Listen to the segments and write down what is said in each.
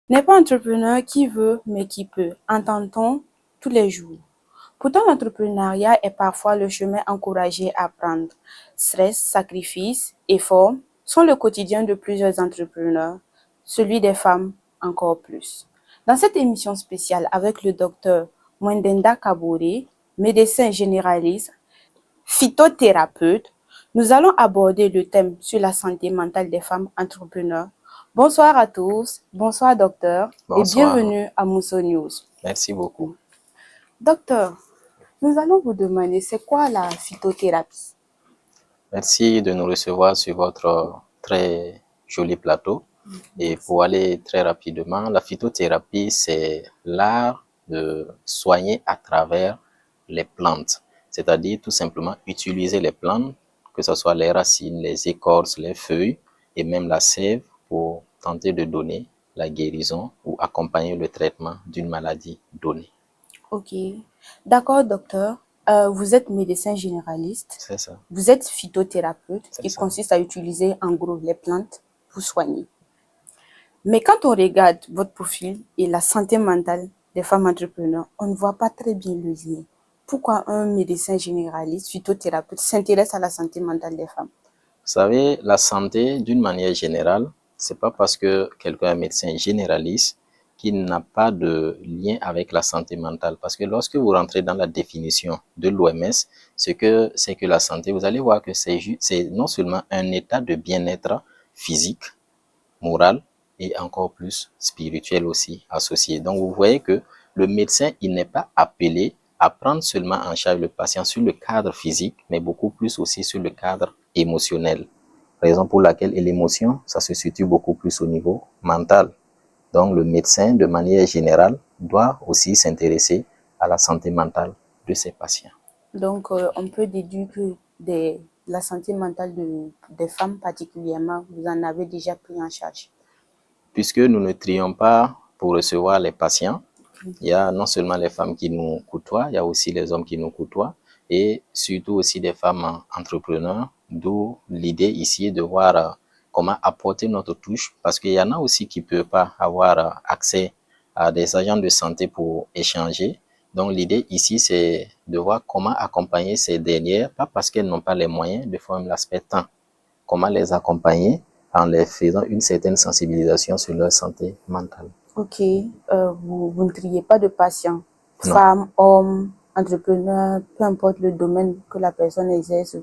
N'est pas entrepreneur qui veut, mais qui peut, entend-on tous les jours. Pourtant, l'entrepreneuriat est parfois le chemin encouragé à prendre. Stress, sacrifice, effort sont le quotidien de plusieurs entrepreneurs, celui des femmes encore plus. Dans cette émission spéciale avec le docteur Mwendenda Kabore, médecin généraliste, phytothérapeute, nous allons aborder le thème sur la santé mentale des femmes entrepreneurs. Bonsoir à tous, bonsoir docteur et Bonsoir, bienvenue à Mousso News. merci beaucoup. Docteur, nous allons vous demander c'est quoi la phytothérapie? Merci de nous recevoir sur votre très joli plateau. Et pour aller très rapidement, la phytothérapie, c'est l'art de soigner à travers les plantes, c'est-à-dire tout simplement utiliser les plantes, que ce soit les racines, les écorces, les feuilles et même la sève pour tenter de donner la guérison ou accompagner le traitement d'une maladie donnée. Ok, d'accord docteur. Vous êtes médecin généraliste, C'est ça, vous êtes phytothérapeute c'est qui ça. consiste à utiliser en gros les plantes pour soigner. Mais quand on regarde votre profil et la santé mentale des femmes entrepreneurs, on ne voit pas très bien le lien. Pourquoi un médecin généraliste, phytothérapeute, s'intéresse à la santé mentale des femmes? Vous savez, la santé, d'une manière générale, c'est pas parce que quelqu'un est médecin généraliste qu'il n'a pas de lien avec la santé mentale. Parce que lorsque vous rentrez dans la définition de l'OMS, ce que c'est que la santé, vous allez voir que c'est non seulement un état de bien-être physique, moral et encore plus spirituel aussi associé. Donc, vous voyez que le médecin, il n'est pas appelé à prendre seulement en charge le patient sur le cadre physique, mais beaucoup plus aussi sur le cadre émotionnel. Raison pour laquelle l'émotion, ça se situe beaucoup plus au niveau mental. Donc, le médecin, de manière générale, doit aussi s'intéresser à la santé mentale de ses patients. Donc, on peut déduire que la santé mentale des femmes particulièrement, vous en avez déjà pris en charge. Puisque nous ne trions pas pour recevoir les patients, il y a non seulement les femmes qui nous côtoient, il y a aussi les hommes qui nous côtoient et surtout aussi des femmes entrepreneurs, d'où l'idée ici de voir comment apporter notre touche parce qu'il y en a aussi qui ne peuvent pas avoir accès à des agents de santé pour échanger. Donc l'idée ici, c'est de voir comment accompagner ces dernières, pas parce qu'elles n'ont pas les moyens, de faire l'aspect temps, comment les accompagner en les faisant une certaine sensibilisation sur leur santé mentale. Ok, vous ne triez pas de patients, Non. femmes, hommes, entrepreneurs, peu importe le domaine que la personne exerce.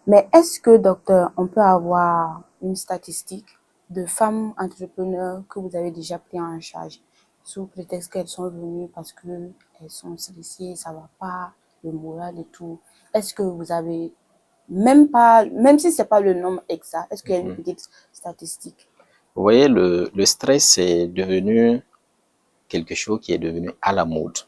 Mais est-ce que, docteur, on peut avoir une statistique de femmes entrepreneurs que vous avez déjà pris en charge sous prétexte qu'elles sont venues parce qu'elles sont stressées, ça va pas, le moral et tout. Est-ce que vous avez même si c'est pas le nombre exact, est-ce qu'il y a une petite statistique? Vous voyez, le stress, c'est devenu quelque chose qui est devenu à la mode.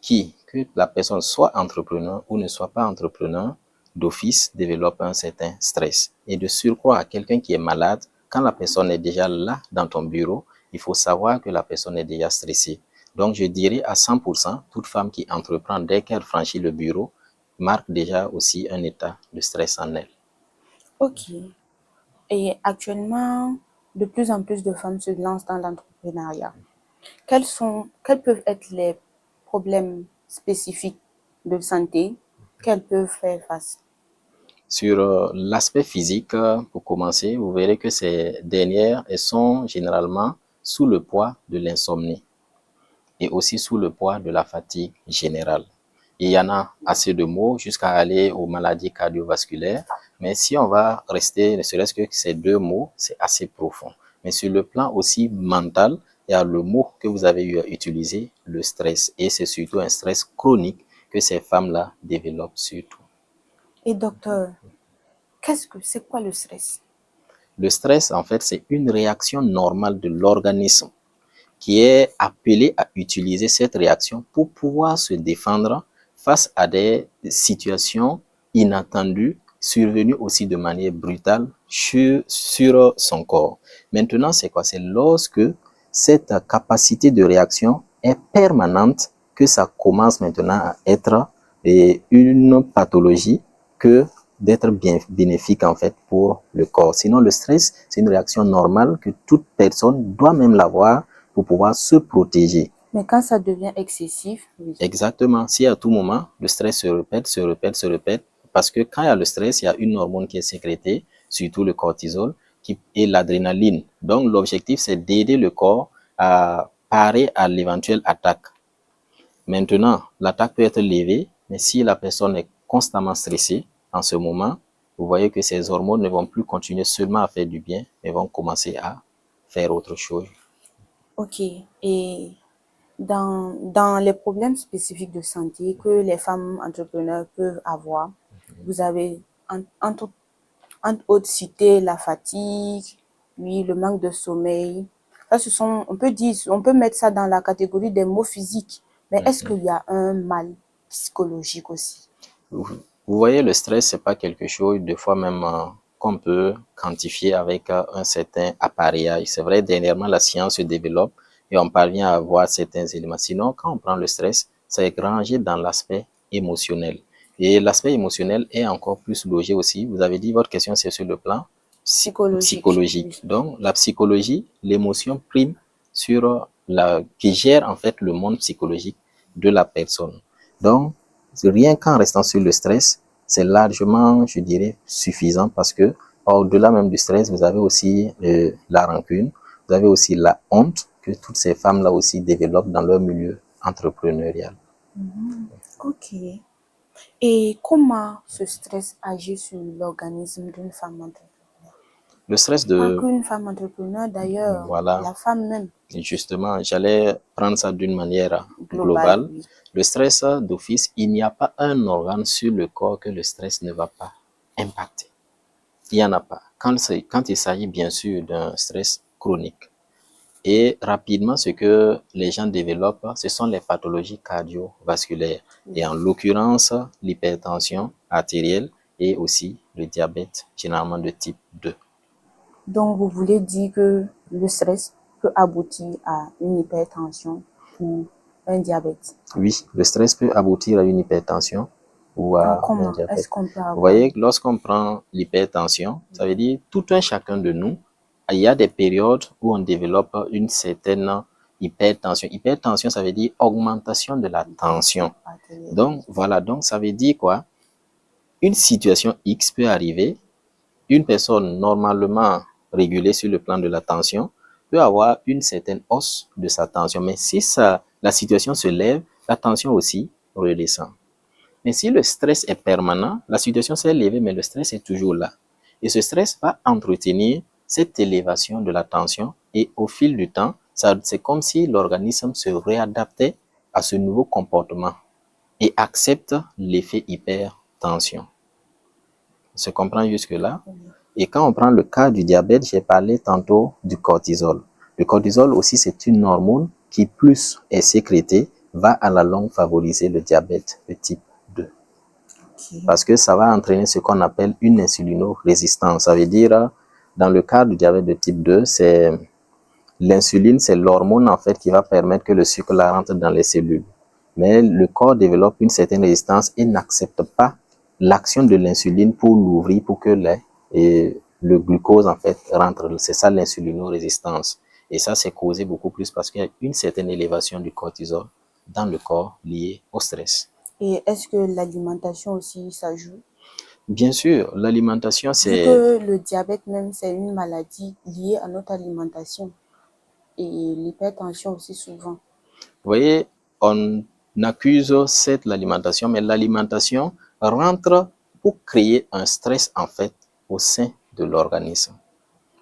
Que la personne soit entrepreneur ou ne soit pas entrepreneur, d'office développe un certain stress. Et de surcroît, quelqu'un qui est malade, quand la personne est déjà là dans ton bureau, il faut savoir que la personne est déjà stressée. Donc, je dirais à 100%, toute femme qui entreprend dès qu'elle franchit le bureau, marque déjà aussi un état de stress en elle. Ok. Et actuellement, de plus en plus de femmes se lancent dans l'entrepreneuriat. Quels peuvent être les problèmes spécifiques de santé qu'elles peuvent faire face? Sur l'aspect physique, pour commencer, vous verrez que ces dernières, elles sont généralement sous le poids de l'insomnie et aussi sous le poids de la fatigue générale. Il y en a assez de mots jusqu'à aller aux maladies cardiovasculaires, mais si on va rester, ne serait-ce que ces deux mots, c'est assez profond. Mais sur le plan aussi mental, il y a le mot que vous avez eu à utiliser, le stress, et c'est surtout un stress chronique que ces femmes-là développent surtout. Et docteur, c'est quoi le stress? Le stress, en fait, c'est une réaction normale de l'organisme qui est appelé à utiliser cette réaction pour pouvoir se défendre face à des situations inattendues, survenues aussi de manière brutale sur son corps. Maintenant, c'est quoi? C'est lorsque cette capacité de réaction est permanente que ça commence maintenant à être une pathologie que d'être bien bénéfique en fait pour le corps. Sinon, le stress, c'est une réaction normale que toute personne doit même l'avoir pour pouvoir se protéger. Mais quand ça devient excessif, oui. Exactement. Si à tout moment, le stress se répète, se répète, se répète, parce que quand il y a le stress, il y a une hormone qui est sécrétée, surtout le cortisol, et l'adrénaline. Donc, l'objectif, c'est d'aider le corps à parer à l'éventuelle attaque. Maintenant, l'attaque peut être levée, mais si la personne est constamment stressée en ce moment, vous voyez que ces hormones ne vont plus continuer seulement à faire du bien, mais vont commencer à faire autre chose. Ok. Et dans les problèmes spécifiques de santé que les femmes entrepreneurs peuvent avoir, vous avez entre autres cité la fatigue, oui, le manque de sommeil. Ça, on peut mettre ça dans la catégorie des maux physiques. Mais est-ce qu'il y a un mal psychologique aussi? Vous voyez, le stress, c'est pas quelque chose, des fois même, qu'on peut quantifier avec un certain appareillage. C'est vrai, dernièrement, la science se développe et on parvient à voir certains éléments. Sinon, quand on prend le stress, c'est rangé dans l'aspect émotionnel. Et l'aspect émotionnel est encore plus logé aussi. Vous avez dit, votre question, c'est sur le plan psychologique. Oui. Donc, la psychologie, l'émotion prime sur qui gère en fait le monde psychologique de la personne. Donc, rien qu'en restant sur le stress, c'est largement, je dirais, suffisant parce que au-delà même du stress, vous avez aussi la rancune, vous avez aussi la honte que toutes ces femmes-là aussi développent dans leur milieu entrepreneurial. Ok. Et comment ce stress agit sur l'organisme d'une femme entrepreneur? Le stress Pas de... qu'une femme entrepreneur, d'ailleurs, Voilà. la femme même. Justement, j'allais prendre ça d'une manière Globale, globale. oui. Le stress d'office, il n'y a pas un organe sur le corps que le stress ne va pas impacter. Il n'y en a pas. Quand il s'agit bien sûr d'un stress chronique. Et rapidement, ce que les gens développent, ce sont les pathologies cardiovasculaires. Et en l'occurrence, l'hypertension artérielle et aussi le diabète, généralement de type 2. Donc, vous voulez dire que le stress peut aboutir à une hypertension ou un diabète. Oui, le stress peut aboutir à une hypertension ou Donc, à un comment est-ce diabète. qu'on peut avoir? Vous voyez, lorsqu'on prend l'hypertension, ça veut dire tout un chacun de nous, il y a des périodes où on développe une certaine hypertension. Hypertension, ça veut dire augmentation de la tension. Donc, voilà, donc ça veut dire quoi? Une situation X peut arriver, une personne normalement régulée sur le plan de la tension peut avoir une certaine hausse de sa tension. Mais si la situation se lève, la tension aussi redescend. Mais si le stress est permanent, la situation s'est élevée, mais le stress est toujours là. Et ce stress va entretenir cette élévation de la tension et au fil du temps, c'est comme si l'organisme se réadaptait à ce nouveau comportement et accepte l'effet hypertension. On se comprend jusque-là? Et quand on prend le cas du diabète, j'ai parlé tantôt du cortisol. Le cortisol aussi, c'est une hormone qui, plus est sécrétée, va à la longue favoriser le diabète de type 2. Parce que ça va entraîner ce qu'on appelle une insulinorésistance. Ça veut dire, dans le cas du diabète de type 2, c'est l'insuline, c'est l'hormone en fait qui va permettre que le sucre la rentre dans les cellules. Mais le corps développe une certaine résistance et n'accepte pas l'action de l'insuline pour l'ouvrir, pour que le glucose en fait rentre. C'est ça l'insulinorésistance. Et ça, c'est causé beaucoup plus parce qu'il y a une certaine élévation du cortisol dans le corps liée au stress. Et est-ce que l'alimentation aussi, ça joue? Bien sûr, l'alimentation, Vu c'est... que le diabète même, c'est une maladie liée à notre alimentation. Et l'hypertension aussi souvent. Vous voyez, on accuse cette l'alimentation, mais l'alimentation rentre pour créer un stress en fait au sein de l'organisme.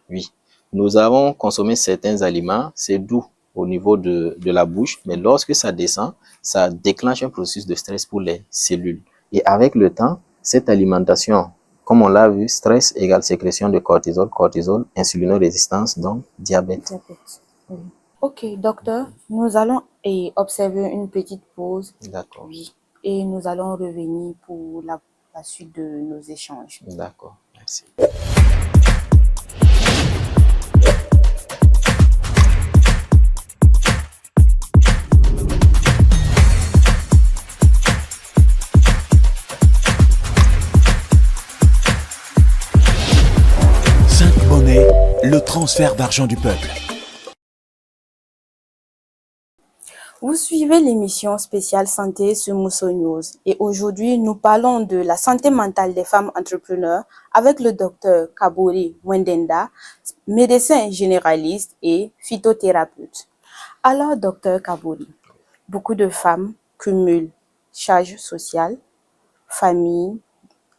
Oui, nous avons consommé certains aliments, c'est doux au niveau de la bouche, mais lorsque ça descend, ça déclenche un processus de stress pour les cellules. Et avec le temps, cette alimentation, comme on l'a vu, stress égale sécrétion de cortisol, cortisol, insulinorésistance, donc diabète. Oui. Ok, docteur, nous allons observer une petite pause. D'accord. Oui. Et nous allons revenir pour la suite de nos échanges. D'accord, merci. Cinq monnaies, le transfert d'argent du peuple. Vous suivez l'émission spéciale santé sur Mousso News et aujourd'hui nous parlons de la santé mentale des femmes entrepreneurs avec le docteur Kabori Wendenda, médecin généraliste et phytothérapeute. Alors docteur Kabori, beaucoup de femmes cumulent charge sociale, famille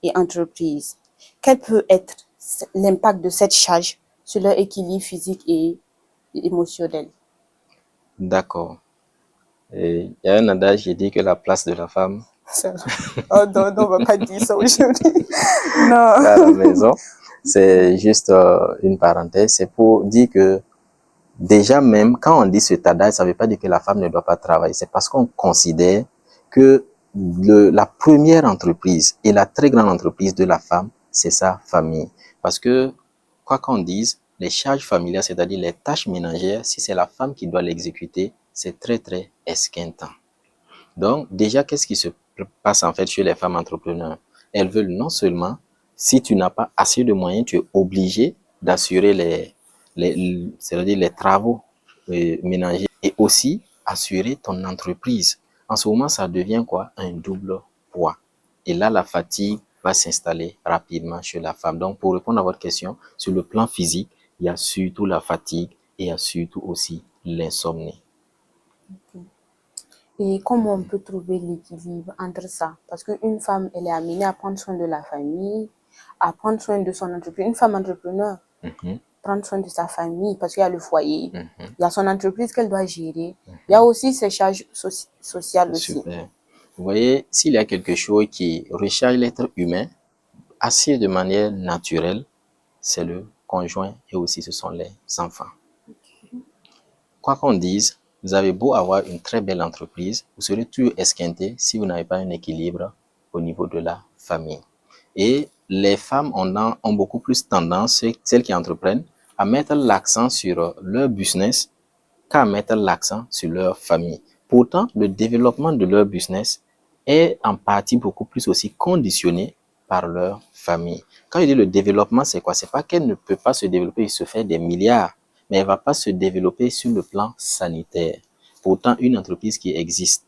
et entreprise. Quel peut être l'impact de cette charge sur leur équilibre physique et émotionnel? D'accord. Et il y a un adage qui dit que la place de la femme Oh non, non, on va pas dire ça aujourd'hui. Non. à la maison, c'est juste une parenthèse. C'est pour dire que déjà même, quand on dit cet adage, ça ne veut pas dire que la femme ne doit pas travailler. C'est parce qu'on considère que la première entreprise et la très grande entreprise de la femme, c'est sa famille. Parce que, quoi qu'on dise, les charges familiales, c'est-à-dire les tâches ménagères, si c'est la femme qui doit l'exécuter, c'est très, très esquintant. Donc, déjà, qu'est-ce qui se passe en fait chez les femmes entrepreneurs? Elles veulent non seulement, si tu n'as pas assez de moyens, tu es obligé d'assurer c'est-à-dire les travaux ménagers et aussi assurer ton entreprise. En ce moment, ça devient quoi? Un double poids. Et là, la fatigue va s'installer rapidement chez la femme. Donc, pour répondre à votre question, sur le plan physique, il y a surtout la fatigue et il y a surtout aussi l'insomnie. Et comment on peut trouver l'équilibre entre ça? Parce qu'une femme, elle est amenée à prendre soin de la famille, à prendre soin de son entreprise. Une femme entrepreneur, prendre soin de sa famille, parce qu'il y a le foyer, il y a son entreprise qu'elle doit gérer, il y a aussi ses charges sociales aussi. Super. Vous voyez, s'il y a quelque chose qui recharge l'être humain assez de manière naturelle, c'est le conjoint et aussi ce sont les enfants. Quoi qu'on dise, vous avez beau avoir une très belle entreprise, vous serez toujours esquinté si vous n'avez pas un équilibre au niveau de la famille. Et les femmes ont beaucoup plus tendance, celles qui entreprennent, à mettre l'accent sur leur business qu'à mettre l'accent sur leur famille. Pourtant, le développement de leur business est en partie beaucoup plus aussi conditionné par leur famille. Quand je dis le développement, c'est quoi? C'est pas qu'elle ne peut pas se développer et se faire des milliards, mais elle va pas se développer sur le plan sanitaire. Pourtant, une entreprise qui existe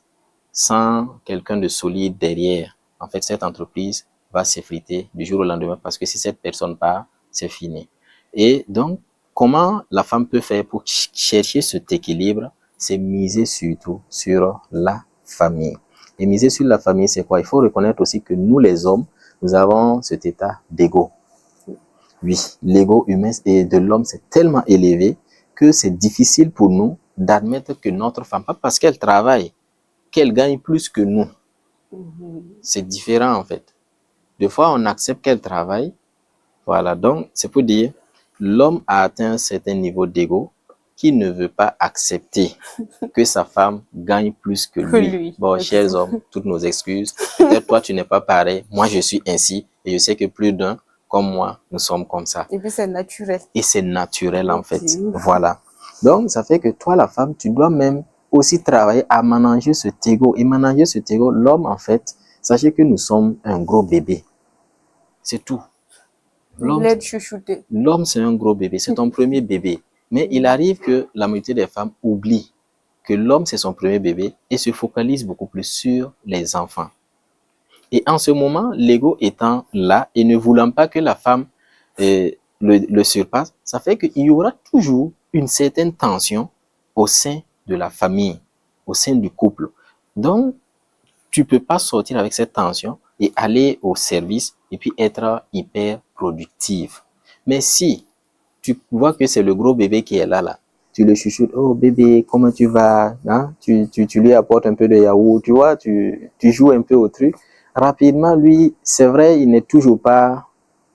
sans quelqu'un de solide derrière, en fait, cette entreprise va s'effriter du jour au lendemain parce que si cette personne part, c'est fini. Et donc, comment la femme peut faire pour chercher cet équilibre? C'est miser surtout sur la famille. Et miser sur la famille, c'est quoi? Il faut reconnaître aussi que nous, les hommes, nous avons cet état d'ego. Oui, l'ego humain et de l'homme, c'est tellement élevé que c'est difficile pour nous d'admettre que notre femme, pas parce qu'elle travaille, qu'elle gagne plus que nous. C'est différent en fait. Des fois, on accepte qu'elle travaille. Voilà, donc c'est pour dire, l'homme a atteint un certain niveau d'ego qui ne veut pas accepter que sa femme gagne plus que lui. Bon, chers hommes, toutes nos excuses. Peut-être toi, tu n'es pas pareil. Moi, je suis ainsi. Et je sais que plus d'un, comme moi, nous sommes comme ça. Et puis c'est naturel. Et c'est naturel en fait. Voilà. Donc, ça fait que toi, la femme, tu dois même aussi travailler à manager cet ego. Et manager cet ego, l'homme, en fait, sachez que nous sommes un gros bébé. C'est tout. L'homme, c'est un gros bébé. C'est ton premier bébé. Mais il arrive que la majorité des femmes oublient que l'homme, c'est son premier bébé et se focalise beaucoup plus sur les enfants. Et en ce moment, l'ego étant là et ne voulant pas que la femme le surpasse, ça fait qu'il y aura toujours une certaine tension au sein de la famille, au sein du couple. Donc, tu peux pas sortir avec cette tension et aller au service et puis être hyper productive. Mais si tu vois que c'est le gros bébé qui est là, tu le chuchotes, oh bébé, comment tu vas? Hein? Tu lui apportes un peu de yaourt, tu vois, tu joues un peu au truc. Rapidement, lui, c'est vrai, il n'est toujours pas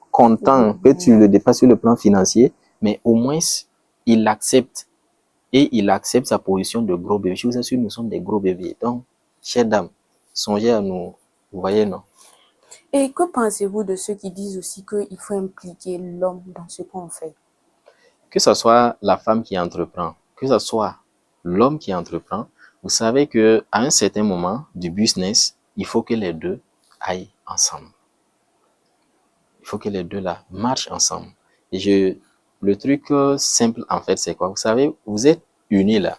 content que tu le dépasses sur le plan financier, mais au moins, il l'accepte. Et il accepte sa position de gros bébé. Je vous assure, nous sommes des gros bébés. Donc, chère dame, songez à nous. Vous voyez, non? Et que pensez-vous de ceux qui disent aussi qu'il faut impliquer l'homme dans ce qu'on fait? Que ce soit la femme qui entreprend, que ce soit l'homme qui entreprend, vous savez que à un certain moment du business, il faut que les deux aillent ensemble. Il faut que les deux là marchent ensemble. Et le truc simple en fait, c'est quoi? Vous savez, vous êtes unis là.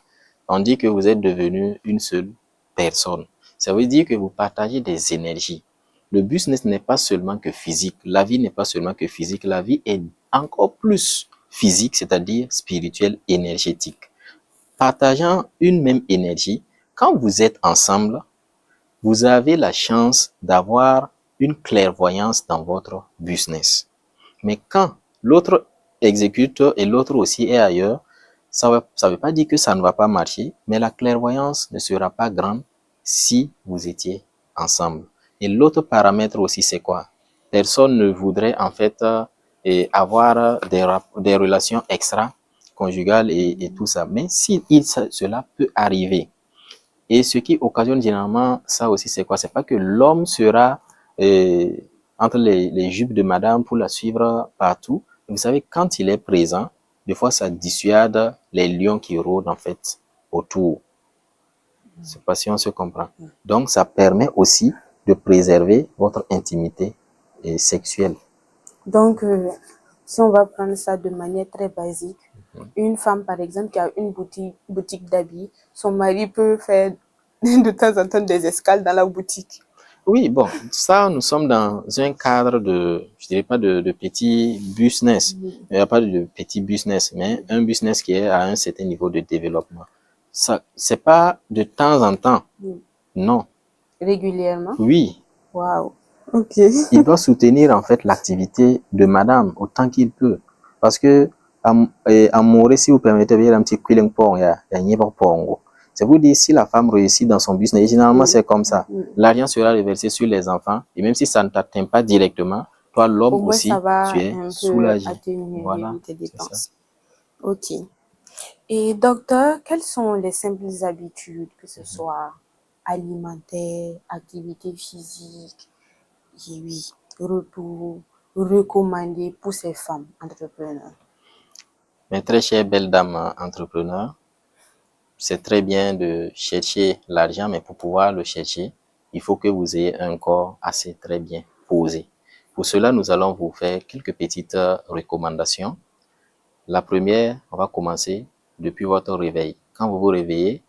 On dit que vous êtes devenu une seule personne. Ça veut dire que vous partagez des énergies. Le business n'est pas seulement que physique. La vie n'est pas seulement que physique. La vie est encore plus physique, c'est-à-dire spirituelle, énergétique. Partageant une même énergie, quand vous êtes ensemble, vous avez la chance d'avoir une clairvoyance dans votre business. Mais quand l'autre exécute et l'autre aussi est ailleurs, ça veut pas dire que ça ne va pas marcher, mais la clairvoyance ne sera pas grande si vous étiez ensemble. Et l'autre paramètre aussi, c'est quoi? Personne ne voudrait en fait avoir des relations extra-conjugales et tout ça. Mais si cela peut arriver, et ce qui occasionne généralement ça aussi, c'est quoi? C'est pas que l'homme sera euh, entre les jupes de madame pour la suivre partout. Vous savez, quand il est présent, des fois, ça dissuade les lions qui rôdent en fait autour. Je sais pas si on se comprend. Donc, ça permet aussi de préserver votre intimité sexuelle. Donc, si on va prendre ça de manière très basique, une femme, par exemple, qui a une boutique d'habits, son mari peut faire de temps en temps des escales dans la boutique. Oui, bon, ça, nous sommes dans un cadre de, je dirais pas de petit business. Il n'y a pas de petit business, mais un business qui est à un certain niveau de développement. Ça, c'est pas de temps en temps. Non. Régulièrement? Oui. Waouh. Ok. Il doit soutenir, en fait, l'activité de madame autant qu'il peut. Parce que, amoureux, si vous permettez, il y a un petit quilling pong, il y a un pong. C'est vous dire, si la femme réussit dans son business, et généralement c'est comme ça, l'argent sera reversé sur les enfants, et même si ça ne t'atteint pas directement, toi, l'homme aussi, ça va tu es un soulagé. peu atténuer Voilà, tes dépenses. ça. Ok. Et docteur, quelles sont les simples habitudes, que ce soit alimentaire, activité physique, et oui, repos, recommandées pour ces femmes entrepreneurs? Mes très chère belle dame entrepreneur, c'est très bien de chercher l'argent, mais pour pouvoir le chercher, il faut que vous ayez un corps assez très bien posé. Pour cela, nous allons vous faire quelques petites recommandations. La première, on va commencer depuis votre réveil. Quand vous vous réveillez,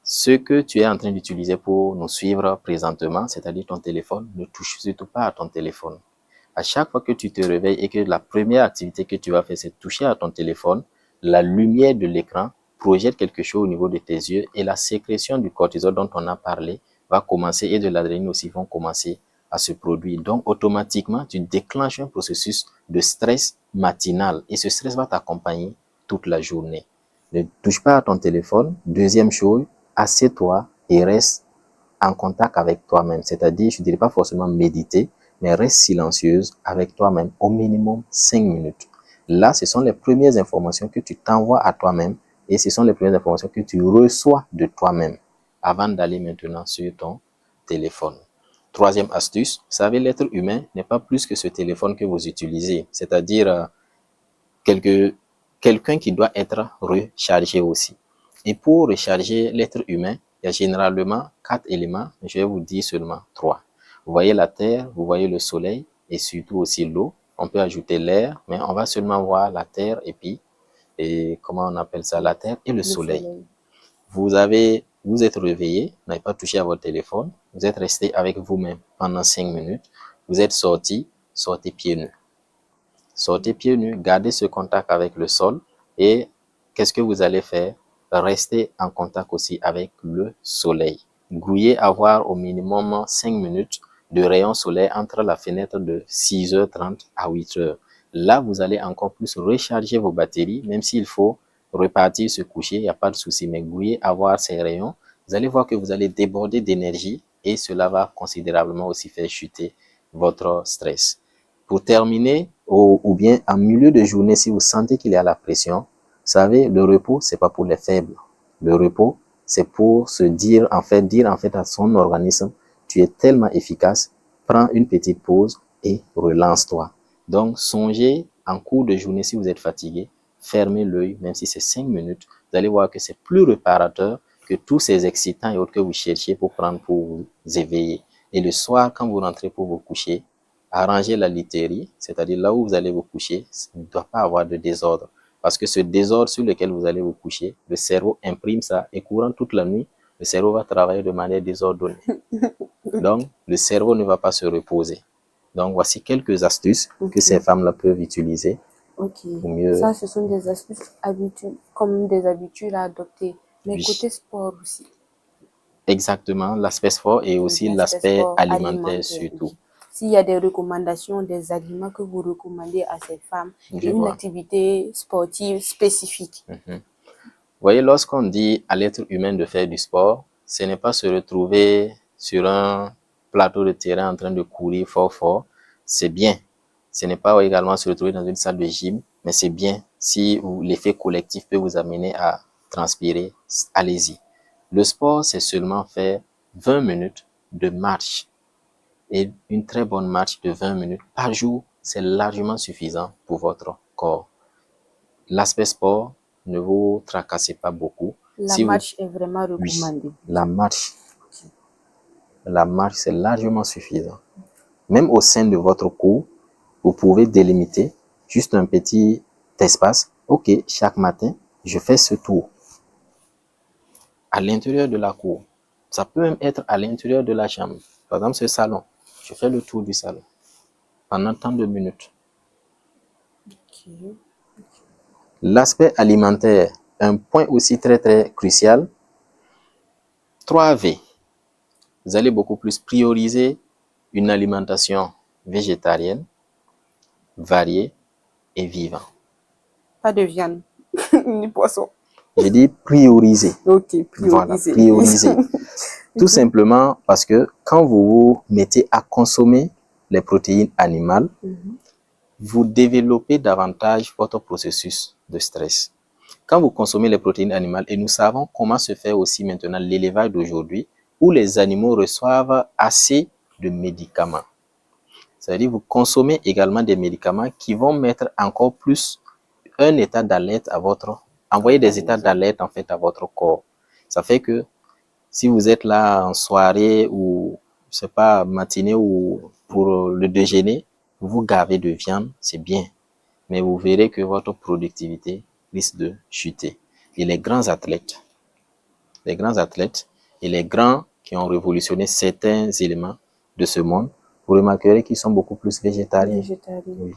ce que tu es en train d'utiliser pour nous suivre présentement, c'est-à-dire ton téléphone, ne touche surtout pas à ton téléphone. À chaque fois que tu te réveilles et que la première activité que tu vas faire, c'est toucher à ton téléphone, la lumière de l'écran projette quelque chose au niveau de tes yeux et la sécrétion du cortisol dont on a parlé va commencer et de l'adrénaline aussi vont commencer à se produire. Donc, automatiquement, tu déclenches un processus de stress matinal et ce stress va t'accompagner toute la journée. Ne touche pas à ton téléphone. Deuxième chose, assieds-toi et reste en contact avec toi-même. C'est-à-dire, je ne dirais pas forcément méditer, mais reste silencieuse avec toi-même au minimum 5 minutes. Là, ce sont les premières informations que tu t'envoies à toi-même et ce sont les premières informations que tu reçois de toi-même avant d'aller maintenant sur ton téléphone. Troisième astuce, vous savez, l'être humain n'est pas plus que ce téléphone que vous utilisez, c'est-à-dire quelqu'un qui doit être rechargé aussi. Et pour recharger l'être humain, il y a généralement 4 éléments, je vais vous dire seulement 3. Vous voyez la terre, vous voyez le soleil et surtout aussi l'eau. On peut ajouter l'air, mais on va seulement voir la terre et puis, comment on appelle ça, la terre et le soleil. Vous êtes réveillé, vous n'avez pas touché à votre téléphone, vous êtes resté avec vous-même pendant 5 minutes, vous êtes sorti, sortez pieds nus. Sortez pieds nus, gardez ce contact avec le sol et qu'est-ce que vous allez faire? Restez en contact aussi avec le soleil. Grouillez avoir au minimum 5 minutes de rayon soleil entre la fenêtre de 6h30 à 8h. Là, vous allez encore plus recharger vos batteries, même s'il faut repartir se coucher, il n'y a pas de souci, mais grouillez avoir ces rayons. Vous allez voir que vous allez déborder d'énergie et cela va considérablement aussi faire chuter votre stress. Pour terminer, ou bien en milieu de journée, si vous sentez qu'il y a la pression, vous savez, le repos, c'est pas pour les faibles. Le repos, c'est pour se dire en fait à son organisme, tu es tellement efficace, prends une petite pause et relance-toi. Donc, songez en cours de journée, si vous êtes fatigué, fermez l'œil, même si c'est 5 minutes, vous allez voir que c'est plus réparateur que tous ces excitants et autres que vous cherchez pour prendre pour vous éveiller. Et le soir, quand vous rentrez pour vous coucher, arrangez la literie, c'est-à-dire là où vous allez vous coucher, il ne doit pas avoir de désordre. Parce que ce désordre sur lequel vous allez vous coucher, le cerveau imprime ça et courant toute la nuit, le cerveau va travailler de manière désordonnée. Donc, le cerveau ne va pas se reposer. Donc, voici quelques astuces que ces femmes-là peuvent utiliser. Pour mieux... Ça, ce sont des astuces comme des habitudes à adopter. Mais Oui. Côté sport aussi. Exactement, l'aspect sport et aussi l'aspect alimentaire surtout. Oui. S'il y a des recommandations, des aliments que vous recommandez à ces femmes et une activité sportive spécifique. Vous voyez, lorsqu'on dit à l'être humain de faire du sport, ce n'est pas se retrouver sur un plateau de terrain en train de courir fort. C'est bien. Ce n'est pas également se retrouver dans une salle de gym, mais c'est bien si l'effet collectif peut vous amener à transpirer, allez-y. Le sport, c'est seulement faire 20 minutes de marche. Et une très bonne marche de 20 minutes par jour, c'est largement suffisant pour votre corps. L'aspect sport, ne vous tracassez pas beaucoup. La marche est vraiment recommandée. Oui, la marche, c'est largement suffisant. Même au sein de votre cours, vous pouvez délimiter juste un petit espace. Ok, chaque matin, je fais ce tour. À l'intérieur de la cour. Ça peut même être à l'intérieur de la chambre. Par exemple, ce salon. Je fais le tour du salon pendant tant de minutes. L'aspect alimentaire, un point aussi très crucial. 3V. Vous allez beaucoup plus prioriser une alimentation végétarienne, variée et vivante. Pas de viande ni poisson. J'ai dit prioriser. Ok, prioriser. Voilà, prioriser. Tout simplement parce que quand vous vous mettez à consommer les protéines animales, vous développez davantage votre processus de stress. Quand vous consommez les protéines animales, et nous savons comment se fait aussi maintenant l'élevage d'aujourd'hui, où les animaux reçoivent assez de médicaments. C'est-à-dire vous consommez également des médicaments qui vont mettre encore plus un état d'alerte à envoyer des états d'alerte en fait à votre corps. Ça fait que si vous êtes là en soirée ou je sais pas matinée ou pour le déjeuner, vous vous gavez de viande, c'est bien, mais vous verrez que votre productivité risque de chuter. Et les grands athlètes et les grands qui ont révolutionné certains éléments de ce monde, vous remarquerez qu'ils sont beaucoup plus végétariens. Oui.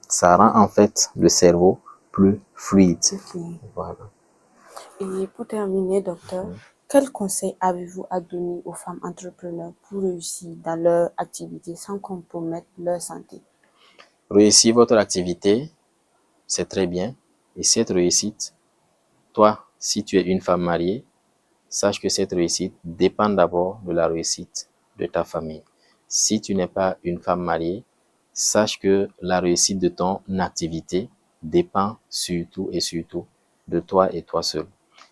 Ça rend en fait le cerveau plus fluide. Voilà. Et pour terminer, docteur, quel conseil avez-vous à donner aux femmes entrepreneurs pour réussir dans leur activité sans compromettre leur santé? Réussir votre activité, c'est très bien. Et cette réussite, toi, si tu es une femme mariée, sache que cette réussite dépend d'abord de la réussite de ta famille. Si tu n'es pas une femme mariée, sache que la réussite de ton activité dépend surtout et surtout de toi et toi seul.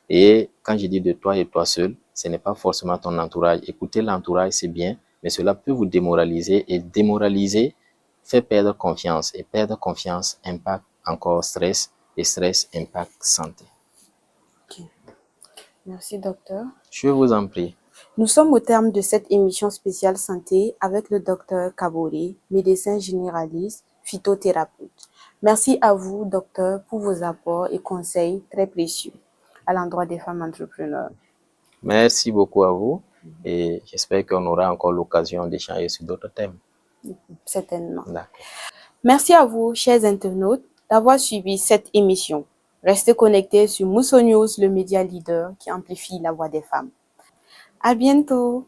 Et quand je dis de toi et toi seul, ce n'est pas forcément ton entourage. Écouter l'entourage, c'est bien, mais cela peut vous démoraliser et démoraliser fait perdre confiance. Et perdre confiance impacte encore stress et stress impacte santé. Okay. Merci, docteur. Je vous en prie. Nous sommes au terme de cette émission spéciale santé avec le docteur Kaboré, médecin généraliste, phytothérapeute. Merci à vous, docteur, pour vos apports et conseils très précieux à l'endroit des femmes entrepreneurs. Merci beaucoup à vous et j'espère qu'on aura encore l'occasion d'échanger sur d'autres thèmes. Certainement. Merci à vous, chers internautes, d'avoir suivi cette émission. Restez connectés sur Mousso News, le média leader qui amplifie la voix des femmes. À bientôt!